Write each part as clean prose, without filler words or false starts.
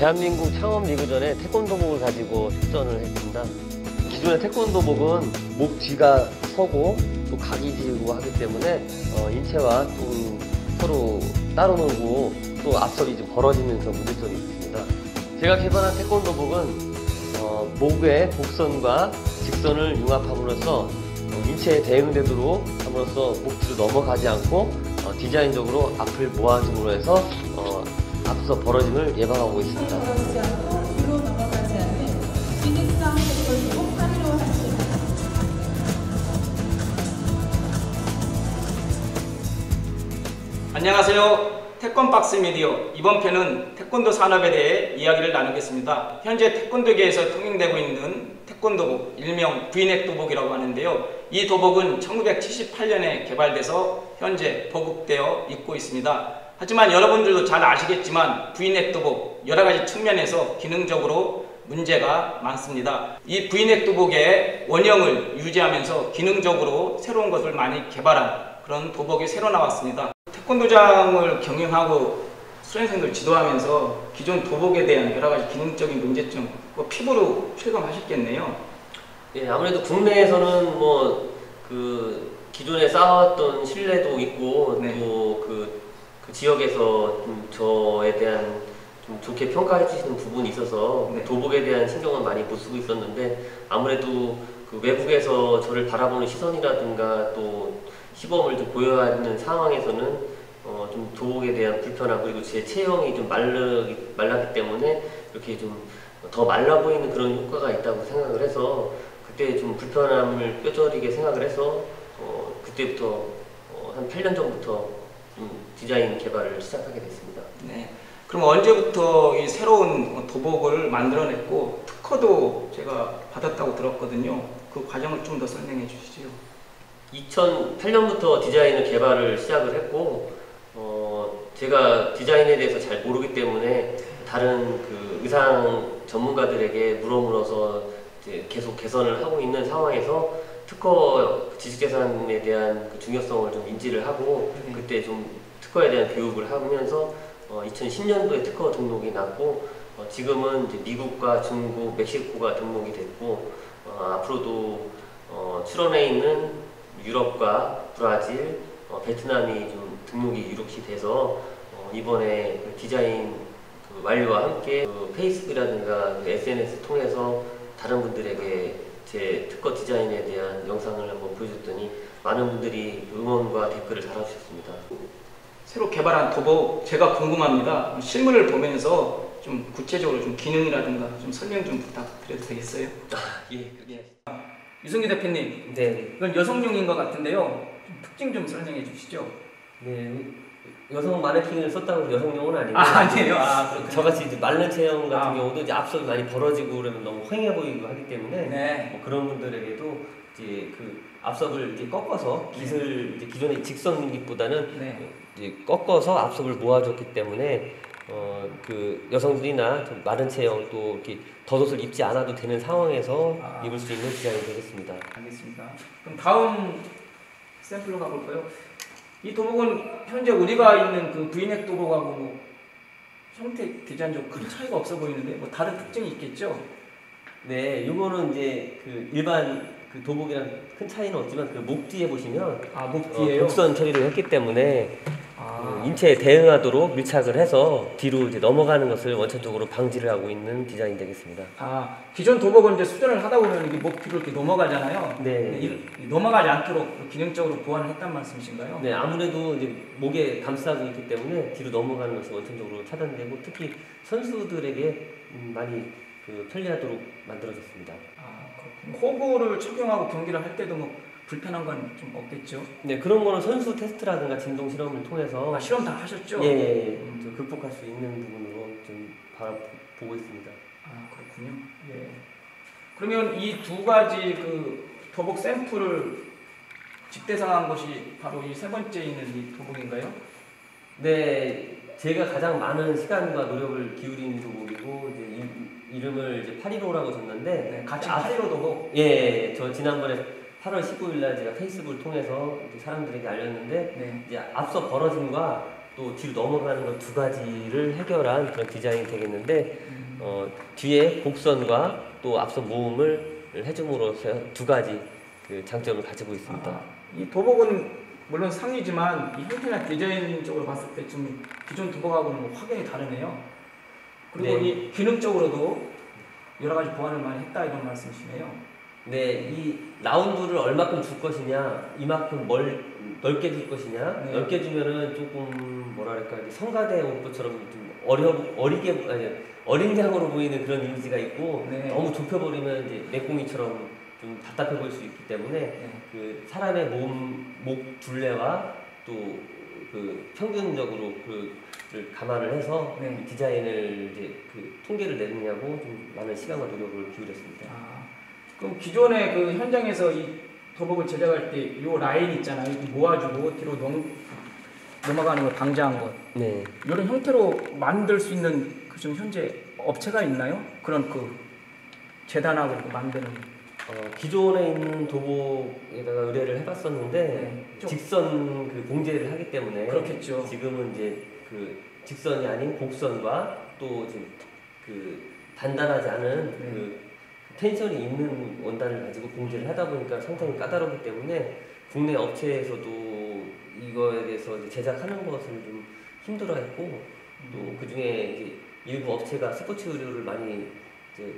대한민국 창업 리그전에 태권도복을 가지고 출전을 했습니다. 기존의 태권도복은 목 뒤가 서고 또 각이 지고 하기 때문에 인체와 좀 서로 따로 놀고 또 앞설이 좀 벌어지면서 문제점이 있습니다. 제가 개발한 태권도복은 목의 곡선과 직선을 융합함으로써 인체에 대응되도록 함으로써 목 뒤로 넘어가지 않고 디자인적으로 앞을 모아줌으로 해서 앞서 벌어짐을 예방하고 있습니다. 벌어지지 않고 뒤로 넘어가지 않는 기능성 태권도복 파리로 하십니다. 안녕하세요. 태권박스 미디어 이번 편은 태권도 산업에 대해 이야기를 나누겠습니다. 현재 태권도계에서 통용되고 있는 태권도복, 일명 V넥 도복이라고 하는데요. 이 도복은 1978년에 개발돼서 현재 보급되어 입고 있습니다. 하지만 여러분들도 잘 아시겠지만 V넥 도복 여러가지 측면에서 기능적으로 문제가 많습니다. 이 V넥 도복의 원형을 유지하면서 기능적으로 새로운 것을 많이 개발한 그런 도복이 새로 나왔습니다. 태권도장을 경영하고 수련생들 지도하면서 기존 도복에 대한 여러가지 기능적인 문제점 피부로 실감하셨겠네요. 예, 아무래도 국내에서는 기존에 쌓아왔던 신뢰도 있고 네. 또 그 지역에서 좀 저에 대한 좀 좋게 평가해 주시는 부분이 있어서 네. 도복에 대한 신경을 많이 못 쓰고 있었는데 아무래도 그 외국에서 저를 바라보는 시선이라든가 또 시범을 좀 보여야 하는 상황에서는 좀 도복에 대한 불편함 그리고 제 체형이 좀 말랐기 때문에 이렇게 좀 더 말라 보이는 그런 효과가 있다고 생각을 해서 그때 좀 불편함을 뼈저리게 생각을 해서 그때부터 한 8년 전부터 좀 디자인 개발을 시작하게 됐습니다. 네. 그럼 언제부터 이 새로운 도복을 만들어냈고 특허도 제가 받았다고 들었거든요. 그 과정을 좀 더 설명해 주시죠. 2008년부터 디자인을 개발을 시작을 했고 제가 디자인에 대해서 잘 모르기 때문에 다른 그 의상 전문가들에게 물어서 이제 계속 개선을 하고 있는 상황에서 특허 지식재산에 대한 그 중요성을 좀 인지를 하고 그때 좀 특허에 대한 교육을 하면서 2010년도에 특허 등록이 났고 지금은 이제 미국과 중국, 멕시코가 등록이 됐고 앞으로도 출원해 있는 유럽과 브라질, 베트남이 좀 등록이 이룩이 돼서 이번에 그 디자인 완료와 함께 페이스북이라든가 SNS 통해서 다른 분들에게 제 특허 디자인에 대한 영상을 한번 보여줬더니 많은 분들이 응원과 댓글을 달아주셨습니다. 새로 개발한 도복 제가 궁금합니다. 실물을 보면서 좀 구체적으로 좀 기능이라든가 좀 설명 좀 부탁드려도 되겠어요? 예. 유승규 대표님, 네. 이건 여성용인 것 같은데요. 좀 특징 좀 설명해 주시죠. 네. 여성 마네킹을 썼다고 해서 여성용은 아니고 아니에요? 저같이 이제 마른 체형 같은 경우도 이제 앞선이 많이 벌어지고 그러면 너무 휑해 보이고 하기 때문에 네. 그런 분들에게도 이제 그 앞섭을 이제 꺾어서 깃을 이제 기존의 직선 깃보다는 네. 이제 꺾어서 앞섭을 모아줬기 때문에 그 여성들이나 좀 마른 체형 또 이렇게 덧옷을 입지 않아도 되는 상황에서 입을 수 있는 디자인이 되겠습니다. 알겠습니다. 그럼 다음 샘플로 가볼까요? 이 도복은 현재 우리가 있는 그 V넥 도복하고 형태 디자인적으로 큰 차이가 없어 보이는데 다른 특징이 있겠죠? 네, 요거는 이제 그 일반 그 도복이랑 큰 차이는 없지만 그 목 뒤에 보시면 목 뒤에요? 곡선 처리를 했기 때문에 인체에 대응하도록 밀착을 해서 뒤로 이제 넘어가는 것을 원천적으로 방지를 하고 있는 디자인이 되겠습니다. 기존 도복은 이제 수련을 하다 보면 이게 목 뒤로 이렇게 넘어가잖아요. 네. 넘어가지 않도록 기능적으로 보완을 했단 말씀이신가요? 네, 아무래도 이제 목에 감싸고 있기 때문에 뒤로 넘어가는 것이 원천적으로 차단되고 특히 선수들에게 많이 편리하도록 만들어졌습니다. 그렇군요. 호구를 착용하고 경기를 할 때도 불편한 건 좀 없겠죠? 네, 그런 거는 선수 테스트라든가 진동 실험을 통해서 실험 다 하셨죠? 예. 좀 극복할 수 있는 부분으로 좀 바라보고 있습니다. 그렇군요. 예. 그러면 이 두 가지 그 도복 샘플을 집대성한 것이 바로 이 세 번째 있는 이 도복인가요? 네, 제가 가장 많은 시간과 노력을 기울인 도복이고 이제 이름을 이제 파리로라고 줬는데 같이 파리로 도복? 예, 저 지난번에 8월 15일 날 제가 페이스북을 통해서 사람들에게 알렸는데 이제 앞서 벌어짐과 또 뒤로 넘어가는 것 두 가지를 해결한 그런 디자인이 되겠는데 뒤에 곡선과 또 앞선 모음을 해줌으로써 두 가지 그 장점을 가지고 있습니다. 이 도복은 물론 상이지만 이 형태나 디자인적으로 봤을 때 좀 기존 도복하고는 확연히 다르네요. 그리고 네. 이 기능적으로도 여러 가지 보완을 많이 했다 이런 말씀이시네요. 네, 이 라운드를 얼마큼 줄 것이냐, 이만큼 넓게 줄 것이냐, 네. 넓게 주면은 조금 뭐랄까 성가대 옷것처럼 좀 어린 양으로 보이는 그런 이미지가 있고, 네. 너무 좁혀버리면 이제 맥공이처럼 좀 답답해 보일 수 있기 때문에 네. 그 사람의 목 둘레와 또 그 평균적으로 그를 감안을 해서 네. 이 디자인을 이제 그 통계를 내느냐고 좀 많은 시간과 노력을 기울였습니다. 그럼 기존에 그 현장에서 이 도복을 제작할 때 이 라인 있잖아요. 이렇게 모아주고 뒤로 넘어가는 걸 방지한 것. 네. 이런 형태로 만들 수 있는 그 좀 현재 업체가 있나요? 그런 그 재단하고 이렇게 만드는. 기존에 있는 도복에다가 의뢰를 해봤었는데 네. 직선 그 봉제를 하기 때문에 그렇겠죠. 지금은 이제 그 직선이 아닌 곡선과 또 지금 그 단단하지 않은 네. 그 텐션이 있는 원단을 가지고 봉제를 하다 보니까 상당히 까다롭기 때문에 국내 업체에서도 이거에 대해서 이제 제작하는 것을 좀 힘들어했고 또 그 중에 이제 일부 업체가 스포츠 의류를 많이 이제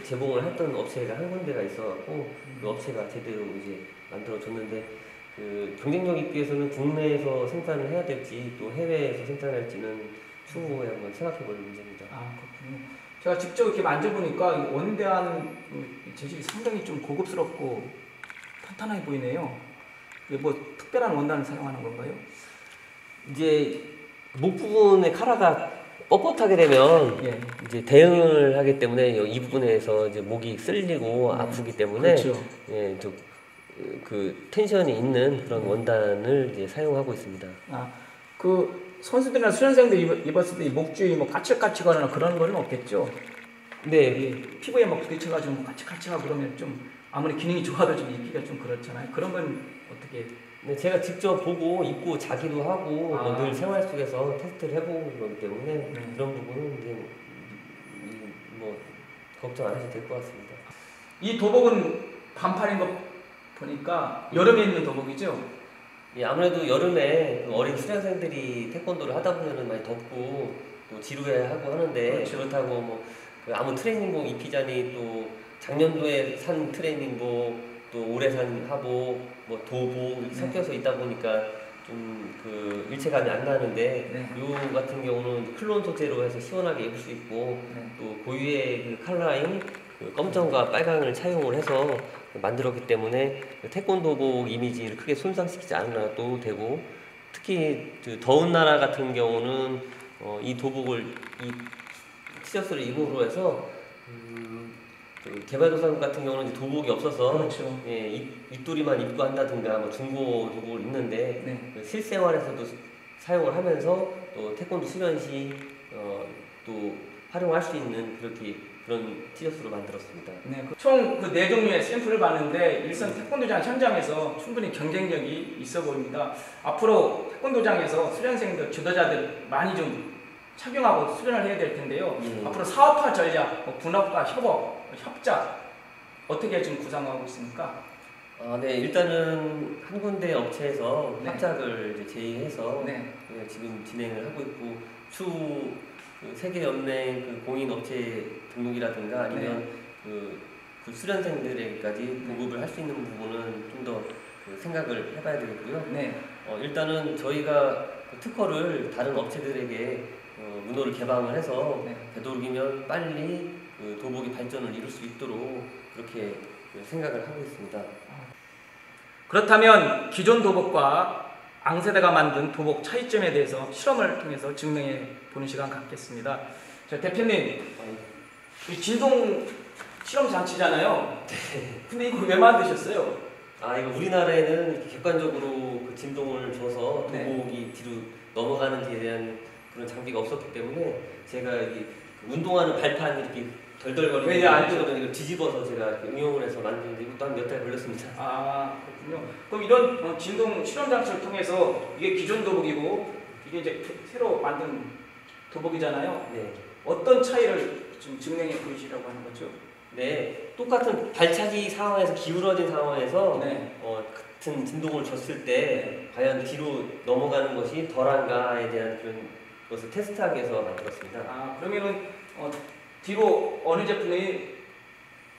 제공을 했던 업체가 한 군데가 있어갖고 그 업체가 제대로 이제 만들어줬는데 그 경쟁력 있기 위해서는 국내에서 생산을 해야 될지 또 해외에서 생산할지는 추후에 한번 생각해볼 문제입니다. 그렇군요. 제가 직접 이렇게 만져보니까 이 원대한 재질이 상당히 좀 고급스럽고 탄탄해 보이네요. 이게 뭐 특별한 원단을 사용하는 건가요? 이제 목 부분의 카라가 뻣뻣하게 되면 예. 이제 대응을 하기 때문에 이 부분에서 이제 목이 쓸리고 아프기 때문에 그렇죠. 예, 그 텐션이 있는 그런 원단을 이제 사용하고 있습니다. 그 선수들이나 수련생들 입었을 때 목 주위 뭐 까칠까칠거나 그런 거는 없겠죠? 네, 피부에 막 부딪혀가지고 뭐 까칠까칠하고 그러면 좀 아무리 기능이 좋아도 좀 입기가 좀 그렇잖아요. 그런 건 어떻게? 네, 제가 직접 보고 입고 자기도 하고 뭐늘 생활 속에서 테스트를 해보고 그러기 때문에 네. 그런 부분은 이제 뭐 걱정 안 하셔도 될 것 같습니다. 이 도복은 반팔인 거 보니까 여름에 입는 도복이죠? 예, 아무래도 여름에 그 어린 수련생들이 태권도를 하다 보면은 많이 덥고 또 지루해하고 하는데 그렇죠. 그렇다고 뭐 그 아무 트레이닝복 입히자니 또 작년도에 산 트레이닝복 또 올해 산 하복 뭐 도복 이렇게 섞여서 있다 보니까 좀 그 일체감이 안 나는데 네. 요 같은 경우는 클론 소재로 해서 시원하게 입을 수 있고 네. 또 고유의 그 컬러인 그 검정과 빨강을 차용을 해서 만들었기 때문에 그 태권도복 이미지를 크게 손상시키지 않아도 되고 특히 그 더운 나라 같은 경우는 이 도복을 이 티셔츠를 입음으로 해서 그 개발도상 같은 경우는 이제 도복이 없어서 그렇죠. 예, 입도리만 입고 한다든가 뭐 중고 도복을 입는데 네. 그 실생활에서도 사용을 하면서 또 태권도 수련 시 또 활용할 수 있는 그런 티셔츠로 만들었습니다. 네. 총 그 4종류의 샘플을 봤는데 일선 태권도장 현장에서 충분히 경쟁력이 있어 보입니다. 앞으로 태권도장에서 수련생들, 지도자들 많이 좀 착용하고 수련을 해야 될 텐데요. 앞으로 사업화 전략, 뭐 분업과 협업, 협작 어떻게 좀 구상하고 있습니까? 네, 일단은 한 군데 업체에서 네. 합작을 이제 제의해서 네. 지금 진행을 하고 있고 추후 그 세계 연맹 그 공인 업체 등록이라든가 아니면 그 수련생들에게까지 보급을 할 수 있는 부분은 좀 더 생각을 해봐야 되겠고요. 네. 일단은 저희가 그 특허를 다른 업체들에게 문호를 개방을 해서 네. 되도록이면 빨리 그 도복이 발전을 이룰 수 있도록 그렇게 생각을 하고 있습니다. 그렇다면 기존 도복과 앙세대가 만든 도복 차이점에 대해서 실험을 통해서 증명해 보는 시간 갖겠습니다. 자, 대표님, 이 진동 실험 장치잖아요. 근데 이거 왜 만드셨어요? 이거 우리나라에는 이렇게 객관적으로 그 진동을 줘서 네. 도복이 뒤로 넘어가는지에 대한 그런 장비가 없었기 때문에 제가 이게 운동하는 발판 이렇게 덜덜거리는 네, 알죠. 이걸 뒤집어서 제가 이렇게 응용을 해서 만드는데 이것도 한 몇 달 걸렸습니다. 그렇군요. 그럼 이런 진동 실험 장치를 통해서 이게 기존 도복이고 이게 이제 새로 만든 도복이잖아요. 네. 어떤 차이를 지금 증명해 보이시려고 하는 거죠? 네, 똑같은 발차기 상황에서 기울어진 상황에서 네. 같은 진동을 줬을 때 과연 뒤로 넘어가는 것이 덜한가에 대한 그런 것을 테스트하기 위해서 만들었습니다. 아, 그러면은 뒤로 어느 제품이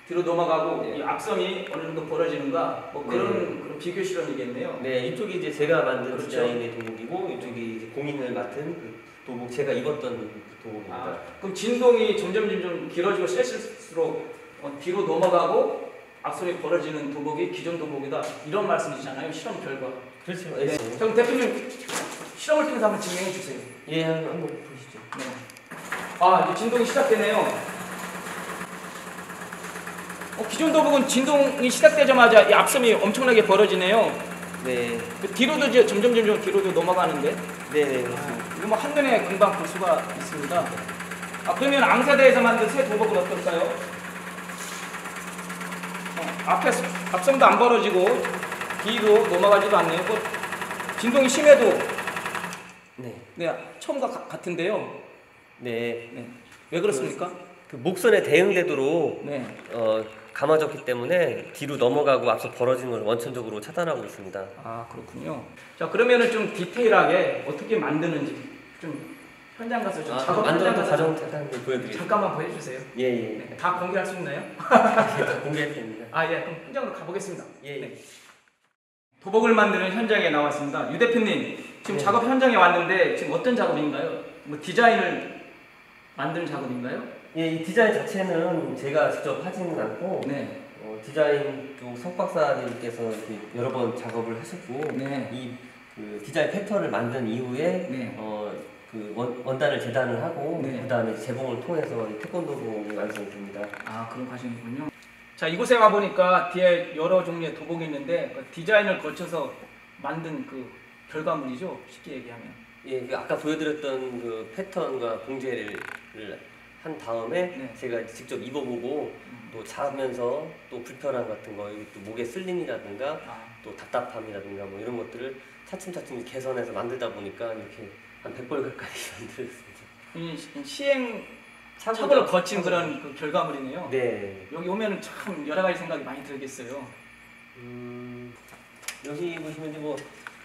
뒤로 넘어가고 네. 이 악성이 어느 정도 벌어지는가 뭐 그런 비교 실험이겠네요. 네, 이쪽이 이제 제가 만든 그렇죠. 디자인의 도복이고 이쪽이 이제 공인을 맡은 그 도복, 제가 입었던 그 도복입니다. 아, 그럼 진동이 점점 길어지고 세실수록 뒤로 넘어가고 악성이 벌어지는 도복이 기존 도복이다 이런 말씀이시잖아요. 실험 결과. 그렇죠. 네. 네. 그럼 대표님 실험을 통해서 한번 증명해 주세요. 예, 한번 보시죠. 네. 아, 이제 진동이 시작되네요. 기존 도복은 진동이 시작되자마자 이 앞섬이 엄청나게 벌어지네요. 네. 그 뒤로도 이제 점점 뒤로도 넘어가는데. 네. 이거 뭐 한눈에 금방 볼 수가 있습니다. 그러면 앙세대에서 만든 새 도복은 어떨까요? 앞에 앞섬도 안 벌어지고 뒤로 넘어가지도 않네요. 진동이 심해도 네, 처음과 같은데요. 네. 네. 왜 그렇습니까? 그 목선에 대응되도록 네. 감아졌기 때문에 뒤로 넘어가고 앞서 벌어진 걸 원천적으로 차단하고 있습니다. 아, 그렇군요. 자, 그러면은 좀 디테일하게 어떻게 만드는지 좀 현장 가서 좀 작업 만드는 현장 과정 가서 잠깐 보여드리겠습니다. 잠깐만 보여주세요. 예. 네, 다 공개할 수 있나요? 다 공개했습니다. 아, 예. 그럼 현장으로 가보겠습니다. 예. 네. 도복을 만드는 현장에 나왔습니다. 유 대표님, 지금 네. 작업 현장에 왔는데 지금 어떤 작업인가요? 뭐 디자인을 만드는 작업인가요? 예, 이 디자인 자체는 제가 직접 하지는 않고 네. 디자인 쪽 석박사님께서 이렇게 여러 번 작업을 하셨고 네. 이 그 디자인 패턴을 만든 이후에 네. 그 원단을 재단을 하고 네. 그 다음에 재봉을 통해서 이 태권도복이 완성이 됩니다. 아, 그런 과정이군요. 자, 이곳에 와 보니까 뒤에 여러 종류의 도복이 있는데 그 디자인을 거쳐서 만든 그 결과물이죠. 쉽게 얘기하면. 예, 그 아까 보여드렸던 그 패턴과 봉제를 한 다음에 네. 제가 직접 입어보고 또 자면서 또 불편함 같은 거, 또 목에 쓸림이라든가 또 답답함이라든가 뭐 이런 것들을 차츰차츰 개선해서 만들다 보니까 이렇게 한 100벌 가까이 만들었습니다. 이 시행 차고를 거친 그런 그 결과물이네요. 네. 여기 오면은 참 여러 가지 생각이 많이 들겠어요. 여기 보시면 이제 뭐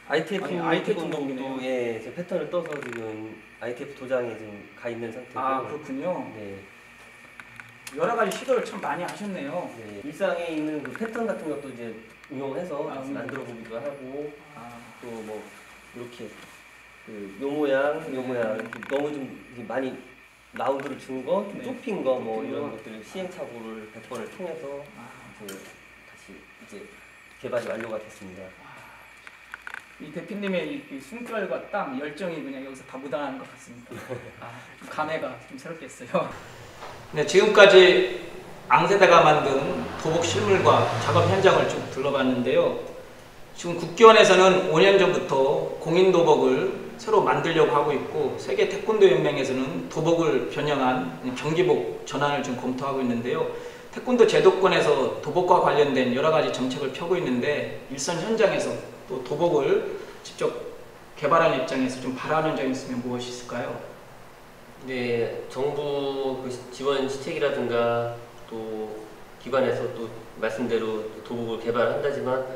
ITF 도복이네요. 예, 제 패턴을 떠서 지금 ITF 도장에 지금 가 있는 상태고. 아, 그렇군요. 네. 여러 가지 시도를 참 많이 하셨네요. 네. 일상에 있는 그 패턴 같은 것도 이제 응용해서 아, 만들어 보기도 하고 아, 또 뭐 이렇게 그 요 모양 너무 좀 이렇게 많이 라운드를 준 거, 좀 네. 좁힌 거 뭐 좁힌 이런 거. 것들을 시행착오를 100번을 통해서 아. 다시 이제 개발이 완료가 됐습니다. 이 대표님의 이 숨결과 땀, 열정이 그냥 여기서 다 묻어나는 것 같습니다. 좀 감회가 좀 새롭겠어요. 네, 지금까지 앙세대가 만든 도복 실물과 작업 현장을 좀 둘러봤는데요. 지금 국기원에서는 5년 전부터 공인 도복을 새로 만들려고 하고 있고 세계 태권도 연맹에서는 도복을 변형한 경기복 전환을 좀 검토하고 있는데요. 태권도 제도권에서 도복과 관련된 여러 가지 정책을 펴고 있는데 일선 현장에서 또 도복을 직접 개발하는 입장에서 좀 바라는 점이 있으면 무엇이 있을까요? 네, 정부 그 지원 시책이라든가 또 기관에서 또 말씀대로 도복을 개발한다지만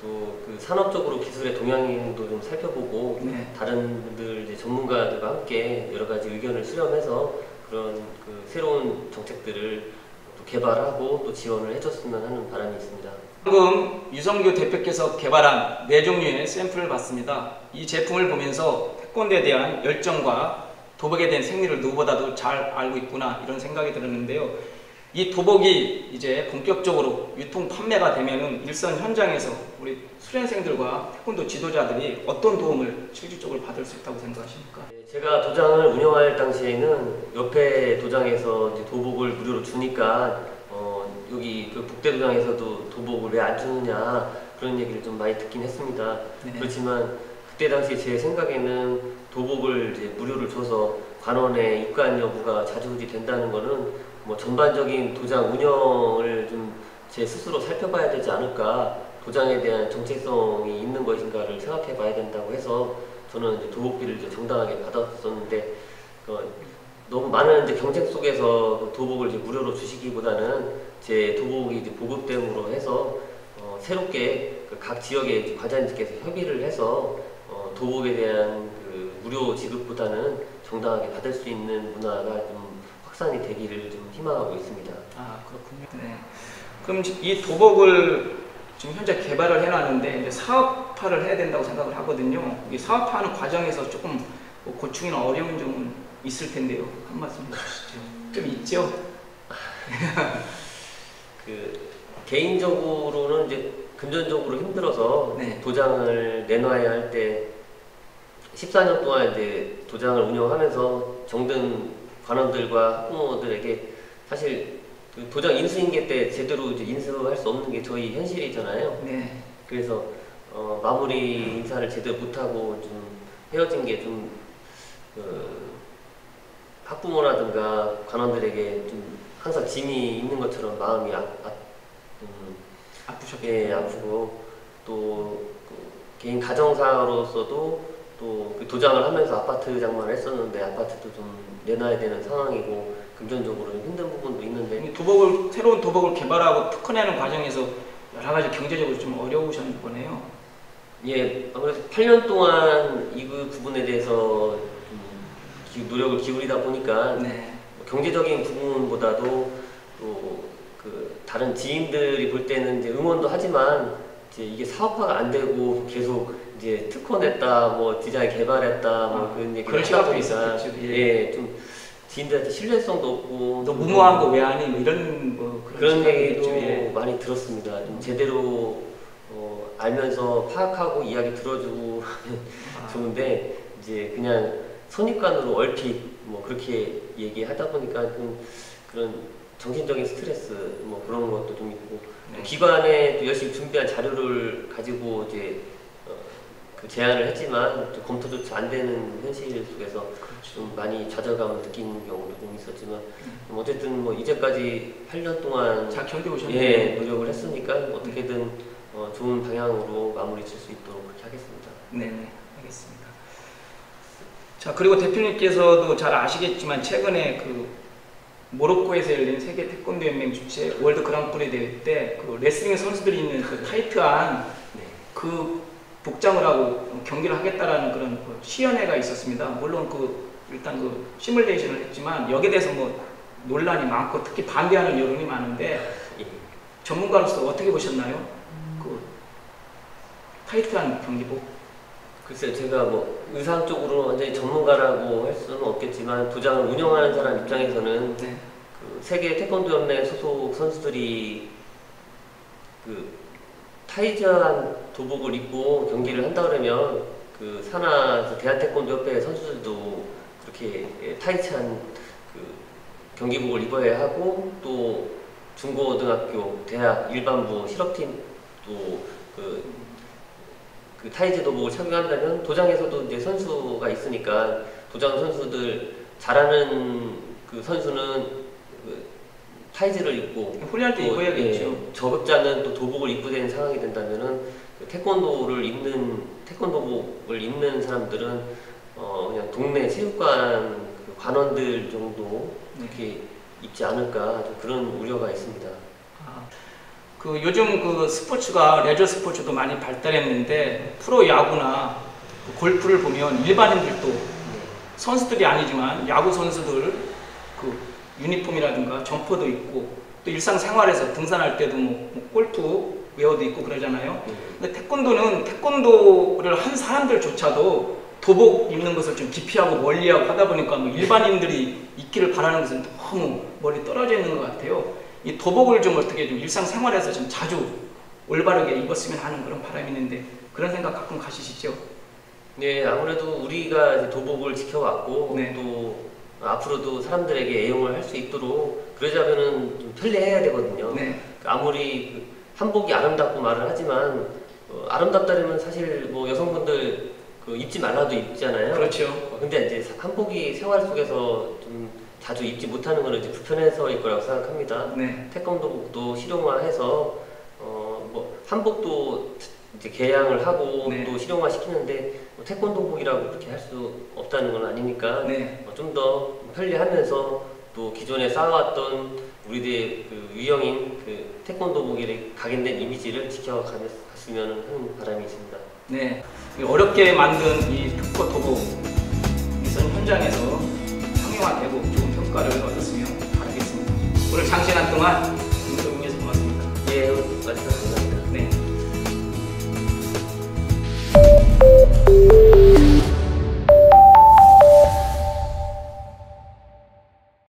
또 그 산업적으로 기술의 동향도 좀 살펴보고 네. 다른 분들 이제 전문가들과 함께 여러 가지 의견을 수렴해서 그런 그 새로운 정책들을 또 개발하고 또 지원을 해줬으면 하는 바람이 있습니다. 방금 유성규 대표께서 개발한 4종류의 샘플을 봤습니다. 이 제품을 보면서 태권도에 대한 열정과 도복에 대한 생리를 누구보다도 잘 알고 있구나 이런 생각이 들었는데요. 이 도복이 이제 본격적으로 유통 판매가 되면은 일선 현장에서 우리 수련생들과 태권도 지도자들이 어떤 도움을 실질적으로 받을 수 있다고 생각하십니까? 제가 도장을 운영할 당시에는 옆에 도장에서 이제 도복을 무료로 주니까 여기 그 북대 도장에서도 도복을 왜 안 주느냐 그런 얘기를 좀 많이 듣긴 했습니다. 네. 그렇지만 그때 당시 제 생각에는 도복을 이제 무료를 줘서 관원의 입관 여부가 좌지우지 된다는 거는 뭐 전반적인 도장 운영을 좀 제 스스로 살펴봐야 되지 않을까, 도장에 대한 정체성이 있는 것인가를 생각해 봐야 된다고 해서 저는 이제 도복비를 이제 정당하게 받았었는데 너무 많은 이제 경쟁 속에서 그 도복을 이제 무료로 주시기보다는 제 도복이 이제 보급됨으로 해서 새롭게 그 각 지역의 이제 과장님께서 협의를 해서 도복에 대한 그 무료 지급보다는 정당하게 받을 수 있는 문화가 좀 확산이 되기를 좀 희망하고 있습니다. 아, 그렇군요. 네. 그럼 이 도복을 지금 현재 개발을 해놨는데 이제 사업화를 해야 된다고 생각을 하거든요. 이 사업화하는 과정에서 조금 뭐 고충이나 어려운 점은 있을 텐데요. 한 말씀 해주시죠. 좀 있죠? 그 개인적으로는 이제 금전적으로 힘들어서 네. 도장을 내놔야 할 때 14년 동안 이제 도장을 운영하면서 정든 관원들과 학부모들에게 사실 그 도장 인수인계 때 제대로 이제 인수할 수 없는 게 저희 현실이잖아요. 네. 그래서 마무리 인사를 제대로 못하고 좀 헤어진 게 좀 학부모라든가 관원들에게 좀 항상 짐이 있는 것처럼 마음이 아프셨죠? 예, 아프고 또그 개인 가정사로서도 또 그 도장을 하면서 아파트 장만을 했었는데 아파트도 좀 내놔야 되는 상황이고 금전적으로 힘든 부분도 있는데 새로운 도복을 개발하고 특허내는 과정에서 여러 가지 경제적으로 좀 어려우셨나 보네요. 예, 아무래도 8년 동안 이 부분에 대해서 좀 노력을 기울이다 보니까 네. 경제적인 부분보다도 또 그 다른 지인들이 볼 때는 이제 응원도 하지만 이제 이게 사업화가 안 되고 계속 이제 특허 냈다, 뭐 디자인 개발했다, 뭐 그런 얘기를 그런 하다 시각도 보니까 있었겠죠. 예, 좀 지인들한테 신뢰성도 없고 너 무모한 거 왜 하니? 뭐 이런 뭐 그런 시각이 얘기도 있겠죠. 예. 많이 들었습니다. 좀 제대로 알면서 파악하고 이야기 들어주고 좋은데 이제 그냥 선입관으로 얼핏 뭐 그렇게 얘기하다 보니까 좀 그런 정신적인 스트레스 뭐 그런 것도 좀 있고 네. 기관에 또 열심히 준비한 자료를 가지고 이제 그 제안을 했지만 또 검토조차 안 되는 현실 속에서 그렇죠. 좀 많이 좌절감을 느끼는 경우도 좀 있었지만 어쨌든 뭐 이제까지 8년 동안 잘 견뎌오셨네요. 예, 노력을 했으니까 어떻게든 좋은 방향으로 마무리 칠 수 있도록 그렇게 하겠습니다. 네, 알겠습니다. 자, 그리고 대표님께서도 잘 아시겠지만 최근에 그 모로코에서 열린 세계 태권도 연맹 주최 월드 그랑프리 대회 때 그 레슬링 선수들이 있는 그 타이트한 네. 그 복장을 하고 경기를 하겠다라는 그런 그 시연회가 있었습니다. 물론 그 일단 그 시뮬레이션을 했지만 여기에 대해서 뭐 논란이 많고 특히 반대하는 여론이 많은데 예. 전문가로서 어떻게 보셨나요? 그 타이트한 경기복? 글쎄요, 제가 뭐 의상 쪽으로 완전히 전문가라고 할 수는 없겠지만 도장을 운영하는 사람 입장에서는 네. 그 세계 태권도 연맹 소속 선수들이 그 타이트한 도복을 입고 경기를 한다 그러면 그 산하 대한 태권도 협회 선수들도 그렇게 타이트한 그 경기복을 입어야 하고 또 중고등학교, 대학, 일반부, 실업팀도 그 타이즈 도복을 착용한다면 도장에서도 이제 선수가 있으니까 도장 선수들 잘하는 그 선수는 그 타이즈를 입고 훈련할 때 입어야겠죠. 예, 저급자는 또 도복을 입고 되는 상황이 된다면은 그 태권도복을 입는 사람들은 그냥 동네 체육관 그 관원들 정도 이렇게 입지 않을까 좀 그런 우려가 있습니다. 그 요즘 그 스포츠가 레저 스포츠도 많이 발달했는데 프로 야구나 그 골프를 보면 일반인들도 선수들이 아니지만 야구 선수들 그 유니폼이라든가 점퍼도 입고 또 일상생활에서 등산할 때도 뭐 골프 웨어도 입고 그러잖아요. 근데 태권도는 태권도를 한 사람들조차도 도복 입는 것을 좀 기피하고 멀리하고 하다 보니까 뭐 일반인들이 입기를 바라는 것은 너무 멀리 떨어져 있는 것 같아요. 이 도복을 좀 어떻게 좀 일상생활에서 좀 자주 올바르게 입었으면 하는 그런 바람이 있는데 그런 생각 가끔 가시시죠? 네, 아무래도 우리가 이제 도복을 지켜왔고 네. 또 앞으로도 사람들에게 애용을 할 수 있도록 그러자면은 좀 편리해야 되거든요. 네. 아무리 그 한복이 아름답고 말을 하지만 아름답다면 사실 뭐 여성분들 그 입지 말라도 입잖아요. 그렇죠. 근데 이제 한복이 생활 속에서 좀 자주 입지 못하는 거는 이제 불편해서일 거라고 생각합니다. 네. 태권도복도 실용화해서 뭐 한복도 이제 개양을 하고 네. 또 실용화 시키는데 뭐 태권도복이라고 그렇게 할 수 없다는 건 아니니까 네. 좀 더 편리하면서 또 기존에 쌓아왔던 우리들의 그 유형인 그 태권도복의 각인된 이미지를 지켜갔으면 하는 바람이 있습니다. 네. 어렵게 만든 이 특허도복 우선 현장에서 상용화되고 좋은 평가를 얻었으면 바라겠습니다. 오늘 장시간 동안 인터뷰해서 고맙습니다. 예, 마지막 감사합니다. 네.